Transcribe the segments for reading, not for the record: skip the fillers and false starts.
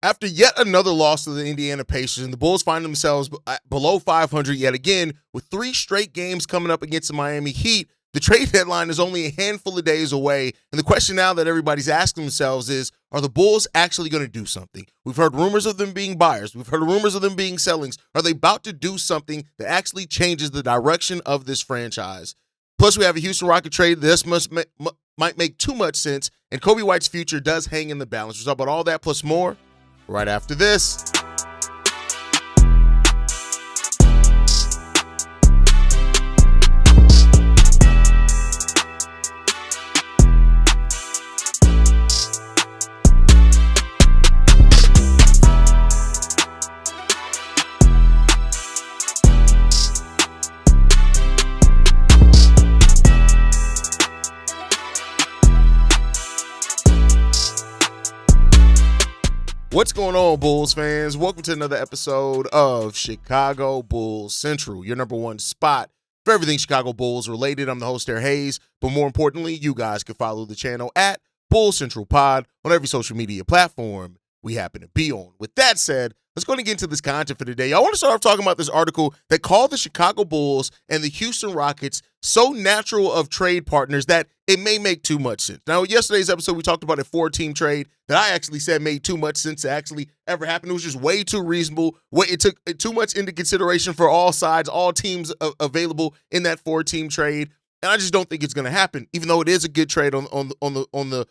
After yet another loss to the Indiana Pacers, and the Bulls find themselves below 500 yet again, with 3 straight games coming up against the Miami Heat, the trade deadline is only a handful of days away. And the question now that everybody's asking themselves is, are the Bulls actually going to do something? We've heard rumors of them being buyers. We've heard rumors of them being sellings. Are they about to do something that actually changes the direction of this franchise? Plus, we have a Houston Rocket trade. This might make too much sense, and Coby White's future does hang in the balance. We'll talk about all that plus more right after this. What's going on, Bulls fans? Welcome to another episode of Chicago Bulls Central, your number one spot for everything Chicago Bulls related. I'm the host there, Haize, but more importantly, you guys can follow the channel at Bulls Central Pod on every social media platform we happen to be on. With that said, let's go and get into this content for today. I want to start off talking about this article that called the Chicago Bulls and the Houston Rockets so natural of trade partners that it may make too much sense. Now, yesterday's episode, we talked about a 4-team trade that I actually said made too much sense to actually ever happen. It was just way too reasonable. It took too much into consideration for all sides, all teams available in that 4-team trade. And I just don't think it's going to happen, even though it is a good trade on the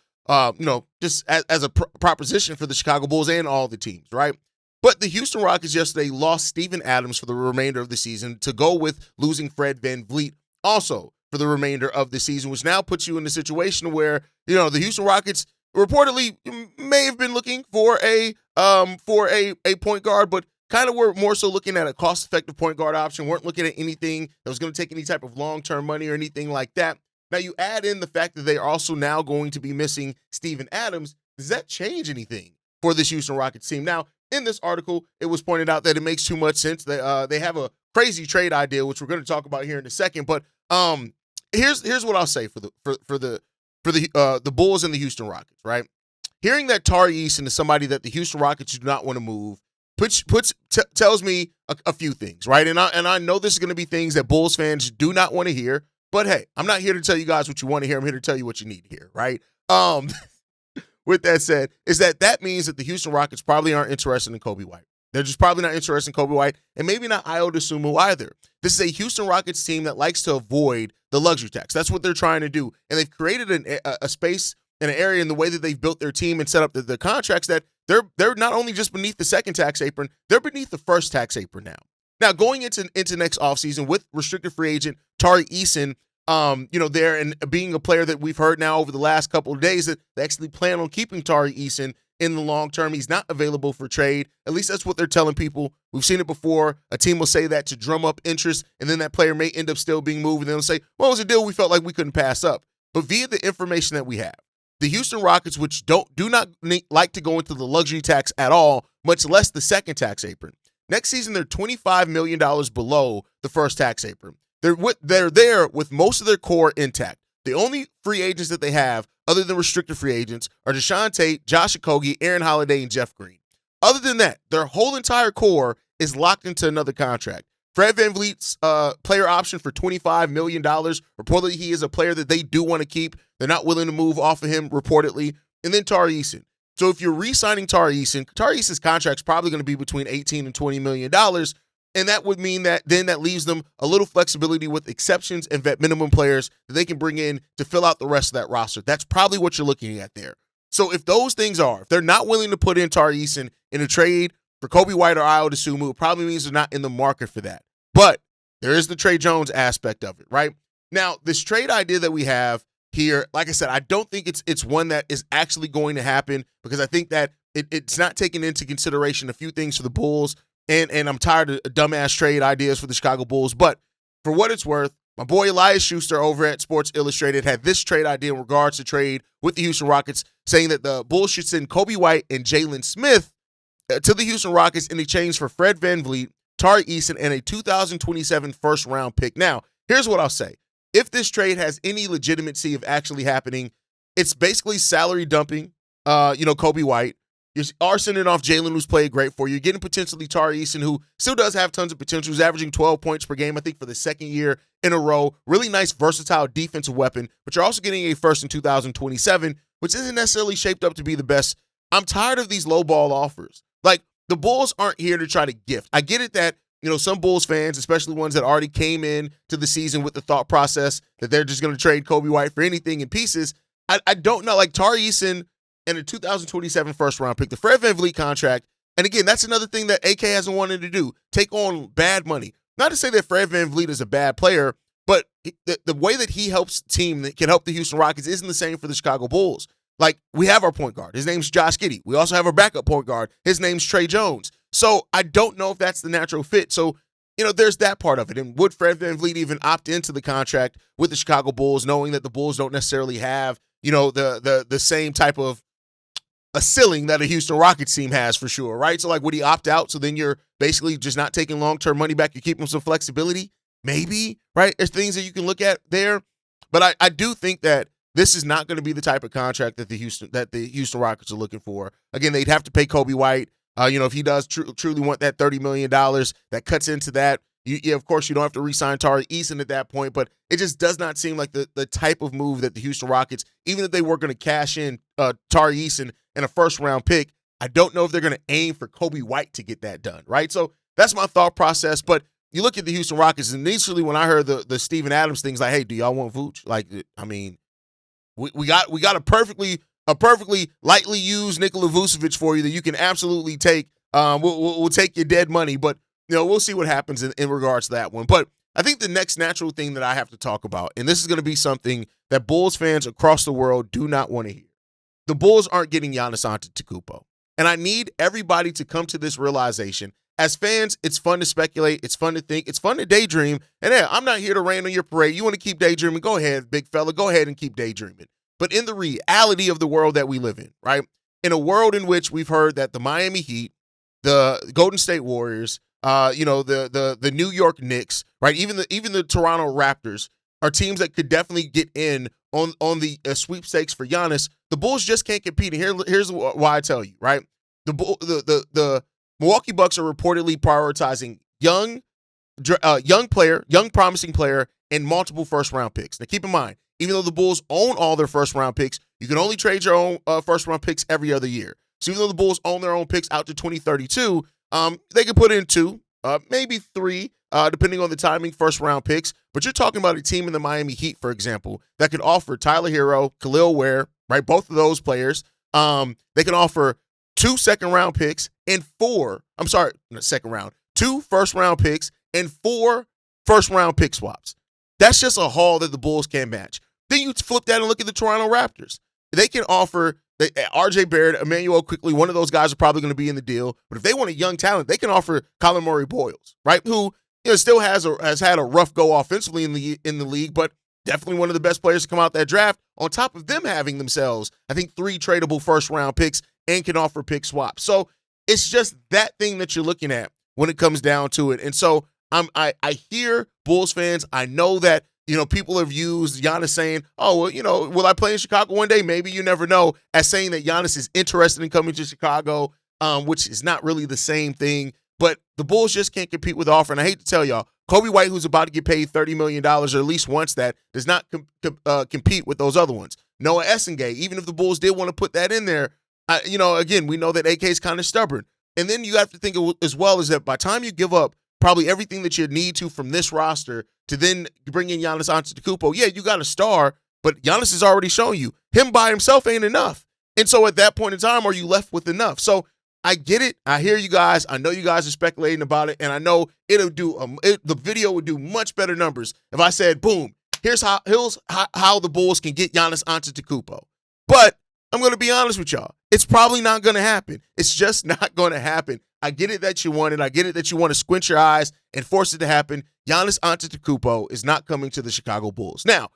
just as a proposition for the Chicago Bulls and all the teams, right? But the Houston Rockets yesterday lost Steven Adams for the remainder of the season to go with losing Fred VanVleet also for the remainder of the season, which now puts you in a situation where, the Houston Rockets reportedly may have been looking for a point guard, but kind of were more so looking at a cost-effective point guard option, weren't looking at anything that was going to take any type of long-term money or anything like that. Now, you add in the fact that they are also now going to be missing Steven Adams. Does that change anything for this Houston Rockets team? Now, in this article, it was pointed out that it makes too much sense. They have a crazy trade idea, which we're going to talk about here in a second. But here's what I'll say for the Bulls and the Houston Rockets, right? Hearing that Tari Eason is somebody that the Houston Rockets do not want to move tells me a few things, right? And I know this is going to be things that Bulls fans do not want to hear. But hey, I'm not here to tell you guys what you want to hear. I'm here to tell you what you need to hear, right? With that said, is that means that the Houston Rockets probably aren't interested in Coby White. They're just probably not interested in Coby White, and maybe not Ayo Dosunmu either. This is a Houston Rockets team that likes to avoid the luxury tax. That's what they're trying to do, and they've created a space and an area in the way that they've built their team and set up the contracts that they're not only just beneath the second tax apron, they're beneath the first tax apron now. Now, going into next offseason with restricted free agent Tari Eason, there and being a player that we've heard now over the last couple of days that they actually plan on keeping Tari Eason in the long term. He's not available for trade. At least that's what they're telling people. We've seen it before. A team will say that to drum up interest, and then that player may end up still being moved, and they'll say, what was a deal we felt like we couldn't pass up? But via the information that we have, the Houston Rockets, which do not like to go into the luxury tax at all, much less the second tax apron. Next season, they're $25 million below the first tax apron. They're there with most of their core intact. The only free agents that they have, other than restricted free agents, are Deshaun Tate, Josh Okogie, Aaron Holiday, and Jeff Green. Other than that, their whole entire core is locked into another contract. Fred VanVleet's player option for $25 million. Reportedly, he is a player that they do want to keep. They're not willing to move off of him, reportedly. And then Tari Eason. So if you're re-signing Tari Eason's contract's probably going to be between $18 and $20 million. And that would mean that then that leaves them a little flexibility with exceptions and vet minimum players that they can bring in to fill out the rest of that roster. That's probably what you're looking at there. So if those things if they're not willing to put in Tari Eason in a trade for Coby White or Ayo Dosunmu, it probably means they're not in the market for that. But there is the Tre Jones aspect of it, right? Now, this trade idea that we have here, like I said, I don't think it's one that is actually going to happen because I think that it's not taking into consideration a few things for the Bulls. And I'm tired of dumbass trade ideas for the Chicago Bulls. But for what it's worth, my boy Elias Schuster over at Sports Illustrated had this trade idea in regards to trade with the Houston Rockets, saying that the Bulls should send Coby White and Jalen Smith to the Houston Rockets in exchange for Fred VanVleet, Tari Eason, and a 2027 first-round pick. Now, here's what I'll say. If this trade has any legitimacy of actually happening, it's basically salary dumping, Coby White. You are sending off Jalen, who's played great for you. You're getting potentially Haize, who still does have tons of potential. He's averaging 12 points per game, I think, for the second year in a row. Really nice, versatile defensive weapon. But you're also getting a first in 2027, which isn't necessarily shaped up to be the best. I'm tired of these low ball offers. Like, the Bulls aren't here to try to gift. I get it that, some Bulls fans, especially ones that already came in to the season with the thought process that they're just going to trade Coby White for anything in pieces. I don't know. Like, Haize and a 2027 first-round pick, the Fred VanVleet contract, and again, that's another thing that AK hasn't wanted to do, take on bad money. Not to say that Fred VanVleet is a bad player, but the way that he helps the team that can help the Houston Rockets isn't the same for the Chicago Bulls. Like, we have our point guard. His name's Josh Giddey. We also have our backup point guard. His name's Tre Jones. So I don't know if that's the natural fit. So, there's that part of it. And would Fred VanVleet even opt into the contract with the Chicago Bulls, knowing that the Bulls don't necessarily have, the same type of a ceiling that a Houston Rockets team has for sure, right? So, like, would he opt out? So then you're basically just not taking long-term money back. You keep him some flexibility, maybe, right? There's things that you can look at there. But I do think that this is not going to be the type of contract that the Houston Rockets are looking for. Again, they'd have to pay Coby White. If he does truly want that $30 million, that cuts into that. Of course, you don't have to re-sign Haize at that point, but it just does not seem like the type of move that the Houston Rockets, even if they were going to cash in Haize and a first-round pick, I don't know if they're going to aim for Coby White to get that done, right? So that's my thought process. But you look at the Houston Rockets, and initially when I heard the Steven Adams things, like, hey, do y'all want Vooch? Like, I mean, we got a perfectly lightly used Nikola Vucevic for you that you can absolutely take. We'll take your dead money, but we'll see what happens in regards to that one. But I think the next natural thing that I have to talk about, and this is going to be something that Bulls fans across the world do not want to hear. The Bulls aren't getting Giannis Antetokounmpo. And I need everybody to come to this realization. As fans, it's fun to speculate. It's fun to think. It's fun to daydream. And hey, I'm not here to rain on your parade. You want to keep daydreaming? Go ahead, big fella. Go ahead and keep daydreaming. But in the reality of the world that we live in, right? In a world in which we've heard that the Miami Heat, the Golden State Warriors, the New York Knicks, right? Even the Toronto Raptors are teams that could definitely get in on the sweepstakes for Giannis. The Bulls just can't compete. And here's why I tell you, right? The Milwaukee Bucks are reportedly prioritizing young promising player, and multiple first-round picks. Now, keep in mind, even though the Bulls own all their first-round picks, you can only trade your own first-round picks every other year. So even though the Bulls own their own picks out to 2032, they can put in two, maybe three, depending on the timing, first-round picks. But you're talking about a team in the Miami Heat, for example, that could offer Tyler Hero, Khalil Ware, right, both of those players. They can offer 2 second-round picks and two first-round picks and 4 first-round pick swaps. That's just a haul that the Bulls can't match. Then you flip that and look at the Toronto Raptors. They can offer RJ Barrett, Emmanuel Quickly. One of those guys are probably going to be in the deal. But if they want a young talent, they can offer Colin Murray Boyles, right? Who still has had a rough go offensively in the league, but definitely one of the best players to come out that draft. On top of them having themselves, I think, 3 tradable first-round picks and can offer pick swaps. So it's just that thing that you're looking at when it comes down to it. And so I hear Bulls fans. I know that, people have used Giannis saying, oh, well, will I play in Chicago one day? Maybe, you never know, as saying that Giannis is interested in coming to Chicago, which is not really the same thing. But the Bulls just can't compete with the offer. And I hate to tell y'all, Coby White, who's about to get paid $30 million, or at least wants that, does not compete with those other ones. Noah Essengay, even if the Bulls did want to put that in there, again, we know that AK is kind of stubborn. And then you have to think as well is that by the time you give up probably everything that you need to from this roster to then bring in Giannis Antetokounmpo, yeah, you got a star, but Giannis has already shown you him by himself ain't enough. And so at that point in time, are you left with enough? So I get it. I hear you guys. I know you guys are speculating about it, and I know the video would do much better numbers if I said, boom, here's how the Bulls can get Giannis Antetokounmpo. But I'm going to be honest with y'all. It's probably not going to happen. It's just not going to happen. I get it that you want it. I get it that you want to squint your eyes and force it to happen. Giannis Antetokounmpo is not coming to the Chicago Bulls. Now,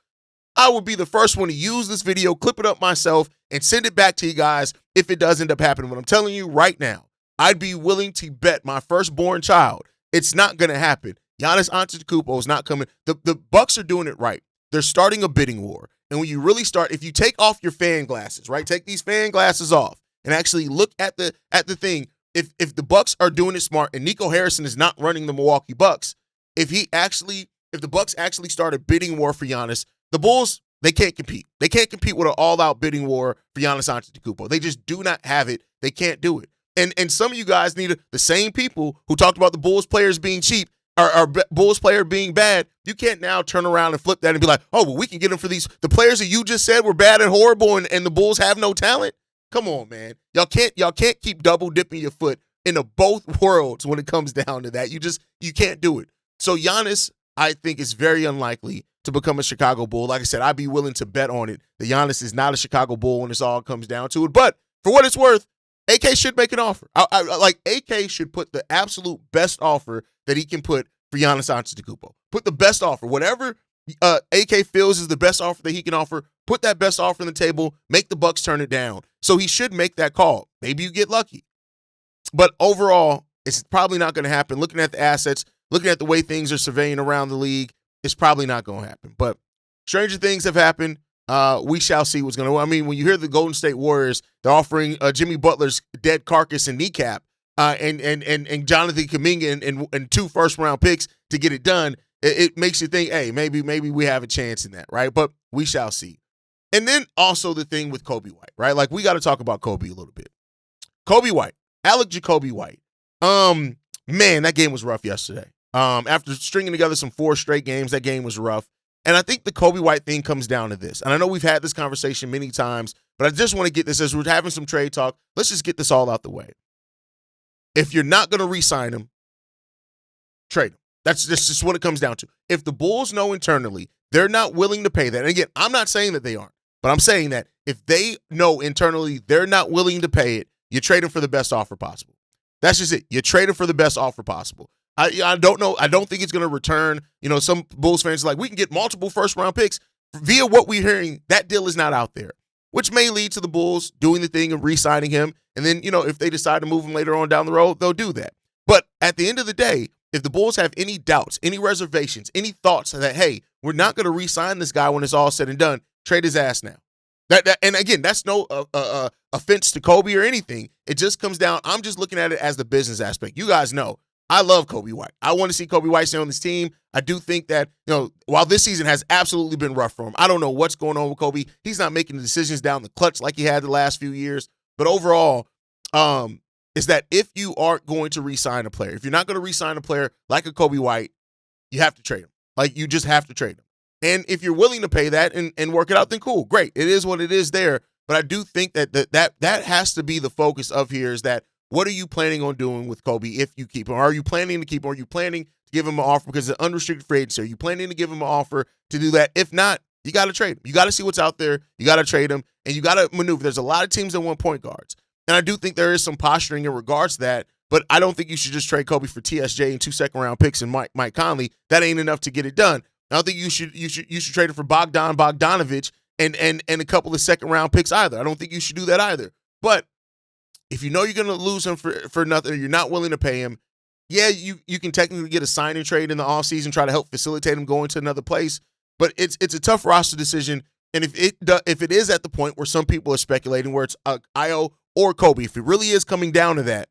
I will be the first one to use this video, clip it up myself, and send it back to you guys if it does end up happening. But I'm telling you right now, I'd be willing to bet my firstborn child it's not going to happen. Giannis Antetokounmpo is not coming. The Bucks are doing it right. They're starting a bidding war. And when you really start, if you take off your fan glasses, right, take these fan glasses off, and actually look at the thing. If the Bucks are doing it smart and Nico Harrison is not running the Milwaukee Bucks, if the Bucks actually start a bidding war for Giannis, the Bulls, they can't compete. They can't compete with an all-out bidding war for Giannis Antetokounmpo. They just do not have it. They can't do it. And some of you guys need the same people who talked about the Bulls players being cheap or Bulls player being bad. You can't now turn around and flip that and be like, oh, well, we can get them for the players that you just said were bad and horrible and the Bulls have no talent. Come on, man. Y'all can't keep double dipping your foot into both worlds when it comes down to that. You can't do it. So Giannis, I think, is very unlikely to become a Chicago Bull. Like I said, I'd be willing to bet on it that Giannis is not a Chicago Bull when this all comes down to it. But for what it's worth, AK should make an offer. Like AK should put the absolute best offer that he can put for Giannis Antetokounmpo. Put the best offer. Whatever AK feels is the best offer that he can offer, put that best offer on the table, make the Bucks turn it down. So he should make that call. Maybe you get lucky. But overall, it's probably not going to happen. Looking at the assets, looking at the way things are surveying around the league, it's probably not going to happen. But stranger things have happened. We shall see what's going to. I mean, when you hear the Golden State Warriors, they're offering Jimmy Butler's dead carcass and kneecap, and Jonathan Kuminga and 2 first-round picks to get it done. It makes you think, hey, maybe we have a chance in that, right? But we shall see. And then also the thing with Coby White, right? Like, we got to talk about Coby a little bit. Coby White, Alec Jacoby White. Man, that game was rough yesterday. After stringing together some 4 straight games, that game was rough. And I think the Coby White thing comes down to this. And I know we've had this conversation many times, but I just want to get this, as we're having some trade talk, let's just get this all out the way. If you're not going to re-sign him, trade him. That's just what it comes down to. If the Bulls know internally they're not willing to pay that, and again, I'm not saying that they aren't, but I'm saying that if they know internally they're not willing to pay it, you trade him for the best offer possible. That's just it. You trade him for the best offer possible. I don't know. I don't think it's going to return. You know, some Bulls fans are like, we can get multiple first-round picks. Via what we're hearing, that deal is not out there, which may lead to the Bulls doing the thing and re-signing him. And then, you know, if they decide to move him later on down the road, they'll do that. But at the end of the day, if the Bulls have any doubts, any reservations, any thoughts that, hey, we're not going to re-sign this guy when it's all said and done, trade his ass now. And again, that's no offense to Coby or anything. It just comes down, I'm just looking at it as the business aspect. You guys know, I love Coby White. I want to see Coby White stay on this team. I do think that, you know, while this season has absolutely been rough for him, I don't know what's going on with Coby. He's not making the decisions down the clutch like he had the last few years. But overall, is that if you aren't going to re-sign a player, if you're not going to re-sign a player like a Coby White, you have to trade him. Like, you just have to trade him. And if you're willing to pay that and work it out, then cool, great. It is what it is there. But I do think that has to be the focus of here, is that what are you planning on doing with Coby if you keep him? Are you planning to keep him? Are you planning to give him an offer because it's an unrestricted free agency? Are you planning to give him an offer to do that? If not, you got to trade him. You got to see what's out there. You got to trade him, and you got to maneuver. There's a lot of teams that want point guards. And I do think there is some posturing in regards to that, but I don't think you should just trade Coby for TSJ and 2 second-round picks and Mike Conley. That ain't enough to get it done. I don't think you should trade him for Bogdanovich and a couple of second-round picks either. I don't think you should do that either. But if you know you're going to lose him for nothing, or you're not willing to pay him, yeah, you can technically get a sign and trade in the offseason, try to help facilitate him going to another place. But it's a tough roster decision. And if it is at the point where some people are speculating where it's Ayo or Coby, if it really is coming down to that,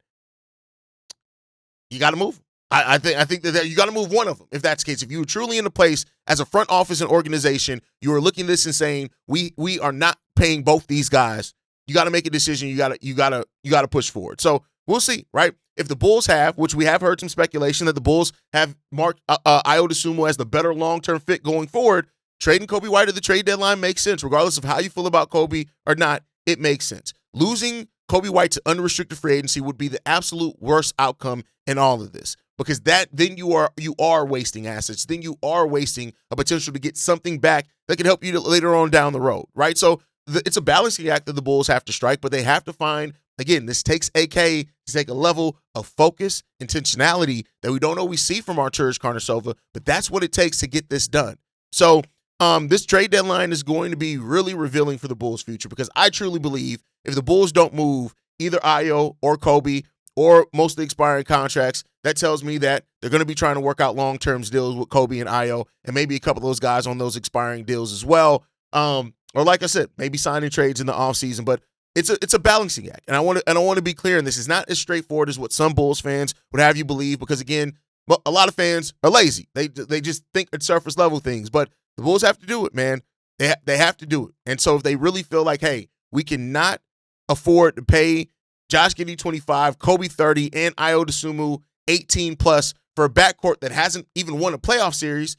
you got to move him. I think that you got to move one of them if that's the case. If you were truly in a place as a front office and organization, you are looking at this and saying we are not paying both these guys. You got to make a decision. You got to push forward. So we'll see, right? If the Bulls have, which we have heard some speculation that the Bulls have marked Ayo Dosunmu as the better long-term fit going forward, trading Coby White at the trade deadline makes sense, regardless of how you feel about Coby or not. It makes sense. Losing Coby White to unrestricted free agency would be the absolute worst outcome in all of this. Because then you are wasting assets. Then you are wasting a potential to get something back that can help you later on down the road, right? So it's a balancing act that the Bulls have to strike, but they have to find, again, this takes AK to take a level of focus, intentionality that we don't always see from Arturas Karnisovas, but that's what it takes to get this done. So this trade deadline is going to be really revealing for the Bulls' future, because I truly believe if the Bulls don't move either Ayo or Coby or most of the expiring contracts, that tells me that they're going to be trying to work out long-term deals with Coby and Ayo, and maybe a couple of those guys on those expiring deals as well. Or like I said, maybe signing trades in the offseason. But it's a balancing act. And I want to be clear, and this is not as straightforward as what some Bulls fans would have you believe, because again, well, a lot of fans are lazy. They just think it's surface level things, but the Bulls have to do it, man. They have to do it. And so if they really feel like, hey, we cannot afford to pay Josh Giddey 25, Coby 30, and Ayo Dosunmu 18 plus for a backcourt that hasn't even won a playoff series,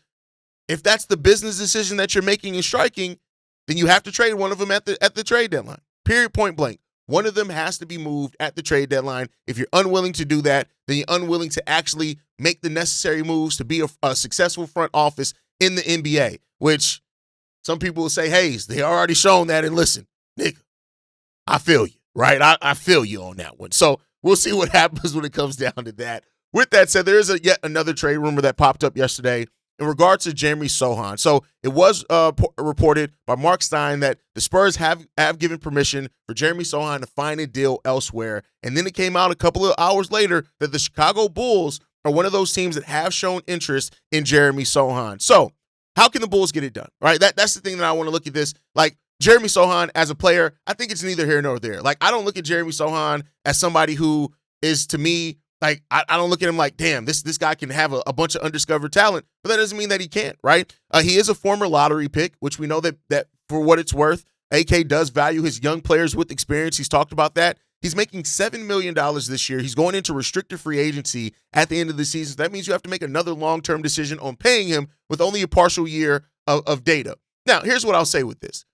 if that's the business decision that you're making and striking, then you have to trade one of them at the trade deadline. Period, point blank. One of them has to be moved at the trade deadline. If you're unwilling to do that, then you're unwilling to actually make the necessary moves to be a successful front office in the NBA, which some people will say, Haize, they already shown that. And listen, nigga, I feel you, right? I feel you on that one. So we'll see what happens when it comes down to that. With that said, there is yet another trade rumor that popped up yesterday in regards to Jeremy Sochan. So it was reported by Mark Stein that the Spurs have given permission for Jeremy Sochan to find a deal elsewhere. And then it came out a couple of hours later that the Chicago Bulls are one of those teams that have shown interest in Jeremy Sochan. So how can the Bulls get it done? Right? That's the thing that I want to look at this. Like, Jeremy Sochan as a player, I think it's neither here nor there. Like, I don't look at Jeremy Sochan as somebody who is, to me, like, I don't look at him like, damn, this guy can have a bunch of undiscovered talent, but that doesn't mean that he can't, right? He is a former lottery pick, which we know that for what it's worth, AK does value his young players with experience. He's talked about that. He's making $7 million this year. He's going into restricted free agency at the end of the season. That means you have to make another long-term decision on paying him with only a partial year of data. Now, here's what I'll say with this.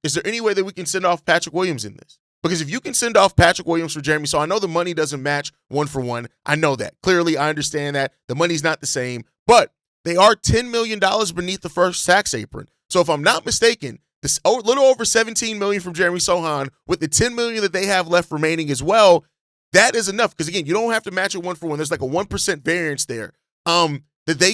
Is there any way that we can send off Patrick Williams in this? Because if you can send off Patrick Williams for Jeremy, so I know the money doesn't match 1-for-1. I know that. Clearly, I understand that. The money's not the same. But they are $10 million beneath the first tax apron. So if I'm not mistaken, this little over $17 million from Jeremy Sochan with the $10 million that they have left remaining as well, that is enough. Because again, you don't have to match it 1-for-1. There's like a 1% variance there. That they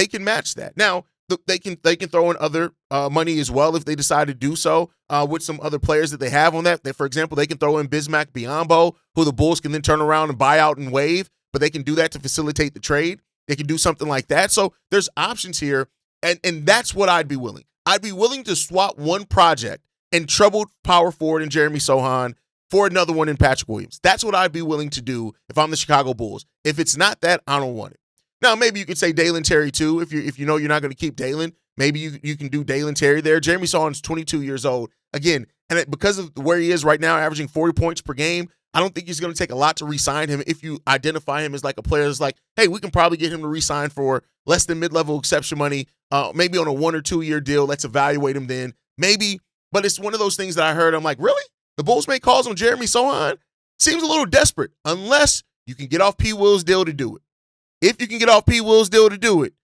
can match that. Now, they can throw in other money as well if they decide to do so with some other players that they have on that. For example, they can throw in Bismack Biyombo, who the Bulls can then turn around and buy out and waive, but they can do that to facilitate the trade. They can do something like that. So there's options here, and that's what I'd be willing. I'd be willing to swap one project and troubled power forward in Jeremy Sochan for another one in Patrick Williams. That's what I'd be willing to do if I'm the Chicago Bulls. If it's not that, I don't want it. Now, maybe you could say Dalen Terry, too, if you know you're not going to keep Dalen. Maybe you can do Dalen Terry there. Jeremy Sochan's 22 years old. Again, and because of where he is right now, averaging 40 points per game, I don't think he's going to take a lot to re-sign him if you identify him as like a player that's like, hey, we can probably get him to re-sign for less than mid-level exception money, maybe on a 1 or 2 year deal. Let's evaluate him then. Maybe, but it's one of those things that I heard. I'm like, really? The Bulls make calls on Jeremy Sochan? Seems a little desperate, unless you can get off P. Will's deal to do it. If you can get off P. Will's deal to do it,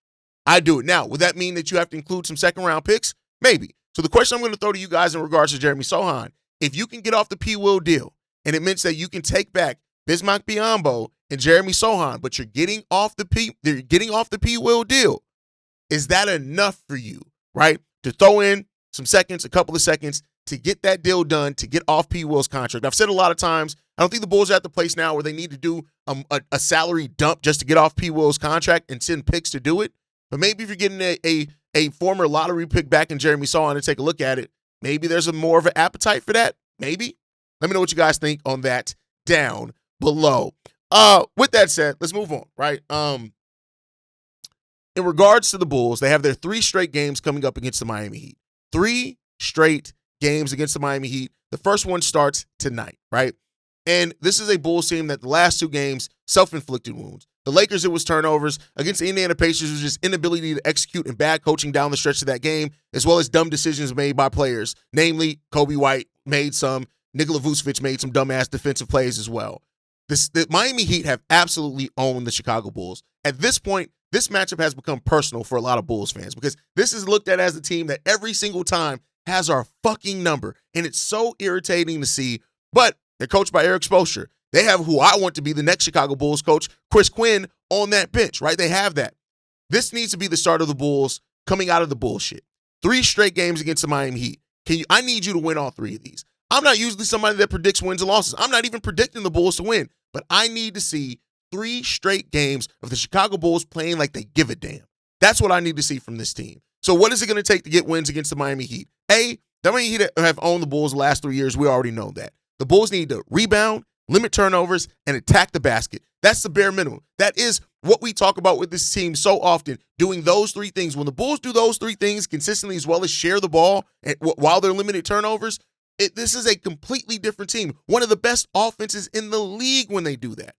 I do it. Now, would that mean that you have to include some second-round picks? Maybe. So the question I'm going to throw to you guys in regards to Jeremy Sochan, if you can get off the P. Will deal, and it means that you can take back Bismack Biyombo and Jeremy Sochan, but you're getting off the P. Will deal, is that enough for you, right? To throw in some seconds, a couple of seconds, to get that deal done, to get off P. Will's contract. I've said a lot of times, I don't think the Bulls are at the place now where they need to do a salary dump just to get off P. Will's contract and send picks to do it. But maybe if you're getting a former lottery pick back in Jeremy Sochan to take a look at it, maybe there's more of an appetite for that. Maybe. Let me know what you guys think on that down below. With that said, let's move on, right? In regards to the Bulls, they have their 3 straight games coming up against the Miami Heat. 3 straight games against the Miami Heat. The first one starts tonight, right? And this is a Bulls team that the last 2 games, self-inflicted wounds. The Lakers, it was turnovers. Against the Indiana Pacers, it was just inability to execute and bad coaching down the stretch of that game, as well as dumb decisions made by players. Namely, Coby White made some. Nikola Vucevic made some dumbass defensive plays as well. The Miami Heat have absolutely owned the Chicago Bulls. At this point, this matchup has become personal for a lot of Bulls fans because this is looked at as a team that every single time has our fucking number, and it's so irritating to see. But they're coached by Eric Spoelstra. They have who I want to be the next Chicago Bulls coach, Chris Quinn, on that bench, right? They have that. This needs to be the start of the Bulls coming out of the bullshit. 3 straight games against the Miami Heat. I need you to win all 3 of these. I'm not usually somebody that predicts wins and losses. I'm not even predicting the Bulls to win, but I need to see 3 straight games of the Chicago Bulls playing like they give a damn. That's what I need to see from this team. So what is it going to take to get wins against the Miami Heat? A, The Miami Heat have owned the Bulls the last 3 years. We already know that. The Bulls need to rebound, limit turnovers, and attack the basket. That's the bare minimum. That is what we talk about with this team so often, doing those three things. When the Bulls do those three things consistently, as well as share the ball while they're limiting turnovers, this is a completely different team. One of the best offenses in the league when they do that.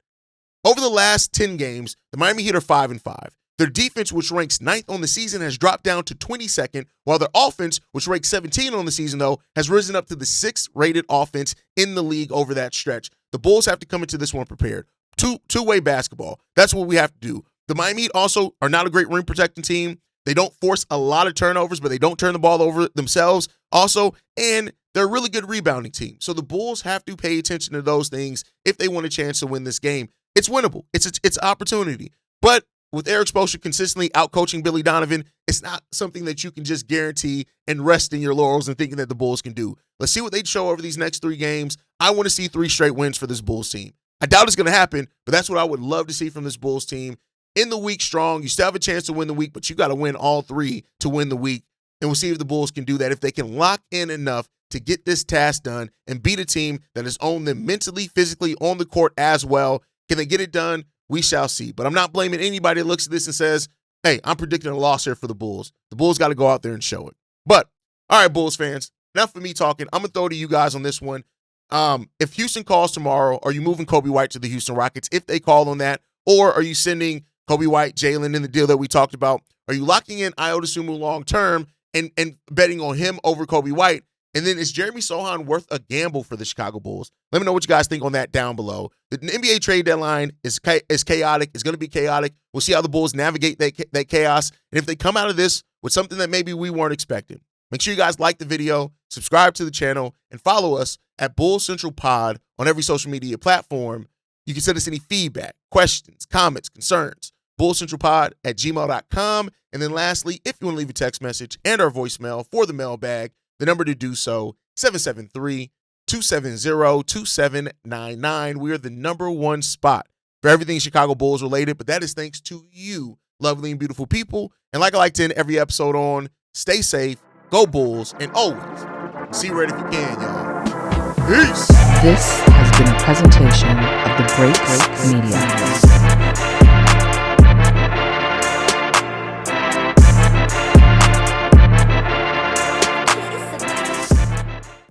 Over the last 10 games, the Miami Heat are 5-5. Their defense, which ranks 9th on the season, has dropped down to 22nd, while their offense, which ranks 17 on the season, though, has risen up to the 6th-rated offense in the league over that stretch. The Bulls have to come into this one prepared. Two-way basketball. That's what we have to do. The Miami Heat also are not a great rim protecting team. They don't force a lot of turnovers, but they don't turn the ball over themselves also, and they're a really good rebounding team. So the Bulls have to pay attention to those things if they want a chance to win this game. It's winnable. It's opportunity. But with Eric Spoelstra consistently outcoaching Billy Donovan, it's not something that you can just guarantee and rest in your laurels and thinking that the Bulls can do. Let's see what they show over these next 3 games. I want to see 3 straight wins for this Bulls team. I doubt it's going to happen, but that's what I would love to see from this Bulls team. In the week strong, you still have a chance to win the week, but you got to win all 3 to win the week. And we'll see if the Bulls can do that, if they can lock in enough to get this task done and beat a team that has owned them mentally, physically, on the court as well. Can they get it done? We shall see. But I'm not blaming anybody that looks at this and says, hey, I'm predicting a loss here for the Bulls. The Bulls got to go out there and show it. But, all right, Bulls fans, enough of me talking. I'm going to throw to you guys on this one. If Houston calls tomorrow, are you moving Coby White to the Houston Rockets if they call on that? Or are you sending Coby White, Jalen in the deal that we talked about? Are you locking in Ayo Dosunmu long-term and betting on him over Coby White? And then is Jeremy Sochan worth a gamble for the Chicago Bulls? Let me know what you guys think on that down below. The NBA trade deadline is chaotic. It's going to be chaotic. We'll see how the Bulls navigate that chaos. And if they come out of this with something that maybe we weren't expecting, make sure you guys like the video, subscribe to the channel, and follow us at Bulls Central Pod on every social media platform. You can send us any feedback, questions, comments, concerns. bullcentralpod@gmail.com. And then lastly, if you want to leave a text message and our voicemail for the mailbag, the number to do so, 773-270-2799. We are the #1 spot for everything Chicago Bulls related, but that is thanks to you, lovely and beautiful people. And like I like to end every episode on, stay safe, go Bulls, and always see red if you can, y'all. Peace. This has been a presentation of the Break Media.